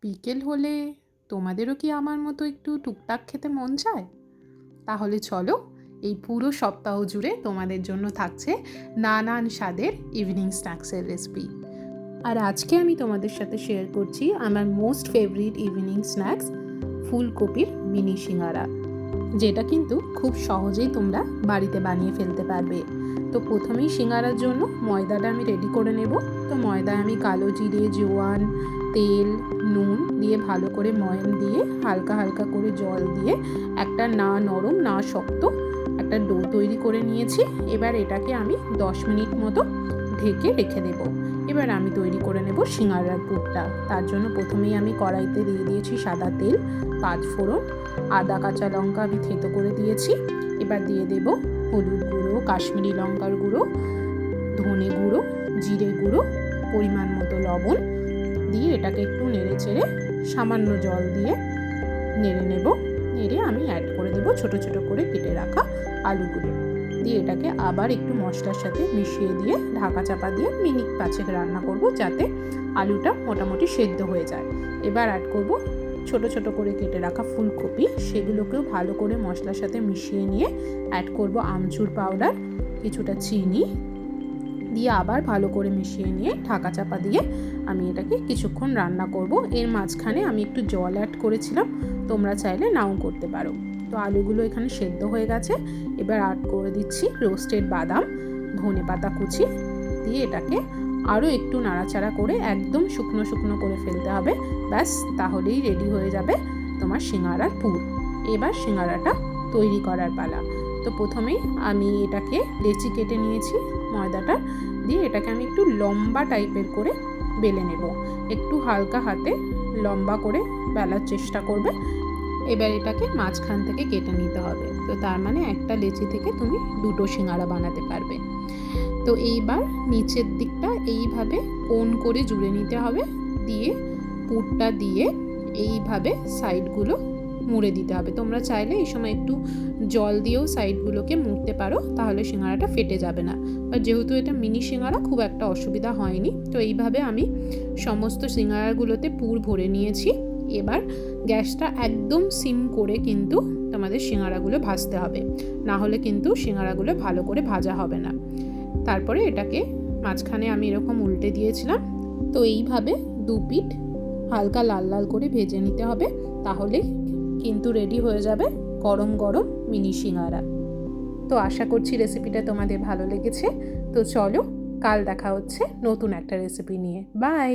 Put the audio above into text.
বিকেল হলে তোমাদেরও কি আমার মতো একটু টুকটাক খেতে মন চায়? তাহলে চলো, এই পুরো সপ্তাহ জুড়ে তোমাদের জন্য থাকছে নানান স্বাদের ইভিনিং স্ন্যাক্সের রেসিপি। আর আজকে আমি তোমাদের সাথে শেয়ার করছি আমার মোস্ট ফেভারিট ইভিনিং স্ন্যাক্স, ফুলকপির মিনি সিঙ্গারা, যেটা কিন্তু খুব সহজেই তোমরা বাড়িতে বানিয়ে ফেলতে পারবে। তো প্রথমেই সিঙ্গারার জন্য ময়দাটা আমি রেডি করে নেব। তো ময়দায় আমি কালো জিরে, জোয়ান, তেল, নুন দিয়ে ভালো করে ময়ান দিয়ে হালকা হালকা করে জল দিয়ে একটা না নরম না শক্ত একটা ডো তৈরি করে নিয়েছি। এবার এটাকে আমি 10 মিনিট মতো ঢেকে রেখে দেব। এবার আমি তৈরি করে নেব সিঙ্গারার পুরটা। তার জন্য প্রথমেই আমি কড়াইতে দিয়ে দিয়েছি সাদা তেল, 5 ফোড়ন, আদা কাঁচা লঙ্কা আমি থেতো করে দিয়েছি। এবার দিয়ে দেব হলুদ গুঁড়ো, কাশ্মীরি লঙ্কার গুঁড়ো, ধনে গুঁড়ো, জিরে গুঁড়ো, পরিমাণ মতো লবণ দিয়ে এটাকে একটু নেড়ে চেড়ে সামান্য জল দিয়ে নেড়ে নেব। নেড়ে আমি অ্যাড করে দেব ছোট ছোট করে কেটে রাখা আলুগুলো দিয়ে এটাকে আবার একটু মশলার সাথে মিশিয়ে দিয়ে ঢাকা চাপা দিয়ে মিনিট 5 রান্না করব, যাতে আলুটা মোটামুটি সেদ্ধ হয়ে যায়। এবার অ্যাড করব ছোট ছোট করে কেটে রাখা ফুলকপি, সেগুলোকেও ভালো করে মশলার সাথে মিশিয়ে নিয়ে অ্যাড করব আমচুর পাউডার, কিছুটা চিনি দিয়ে আবার ভালো করে মিশিয়ে নিয়ে ঢাকা চাপা দিয়ে আমি এটাকে কিছুক্ষণ রান্না করব। এর মাঝখানে আমি একটু জল অ্যাড করেছিলাম, তোমরা চাইলে নাও করতে পারো। তো আলুগুলো এখানে সেদ্ধ হয়ে গেছে। এবার অ্যাড করে দিচ্ছি রোস্টেড বাদাম, ধনে পাতা কুচি দিয়ে এটাকে আরও একটু নাড়াচাড়া করে একদম শুকনো শুকনো করে ফেলতে হবে। ব্যাস, তাহলেই রেডি হয়ে যাবে তোমার সিঙ্গারার পুর। এবার সিঙ্গারাটা তৈরি করার পালা। তো প্রথমেই আমি এটাকে লেচি কেটে নিয়েছি ময়দাটা দিয়ে, এটাকে আমি একটু লম্বা টাইপের করে বেলে নেব। একটু হালকা হাতে লম্বা করে বেলার চেষ্টা করবে। এবার এটাকে মাঝখান থেকে কেটে নিতে হবে। তো তার মানে একটা লেচি থেকে তুমি 2টো সিঙ্গারা বানাতে পারবে। তো এইবার নিচের দিকটা এইভাবে কোণ করে জুড়ে নিতে হবে, দিয়ে পুরটা দিয়ে এইভাবে সাইডগুলো মুড়ে দিতে হবে। তোমরা চাইলে এই সময় একটু জল দিয়েও সাইডগুলোকে মুড়তে পারো, তাহলে সিঙ্গারাটা ফেটে যাবে না। আর যেহেতু এটা মিনি সিঙ্গারা, খুব একটা অসুবিধা হয়নি। তো এইভাবে আমি সমস্ত সিঙ্গারাগুলোতে পুর ভরে নিয়েছি। এবার গ্যাসটা একদম সিম করে কিন্তু তোমাদের সিঙ্গারাগুলো ভাজতে হবে, না হলে কিন্তু সিঙ্গারাগুলো ভালো করে ভাজা হবে না। তারপরে এটাকে মাঝখানে আমি এরকম উল্টে দিয়েছিলাম। তো এইভাবে 2 পিঠ হালকা লাল লাল করে ভেজে নিতে হবে, তাহলে কিন্তু রেডি হয়ে যাবে গরম গরম মিনি সিঙ্গারা। তো আশা করছি রেসিপিটা তোমাদের ভালো লেগেছে। তো চলো, কাল দেখা হচ্ছে নতুন একটা রেসিপি নিয়ে। বাই।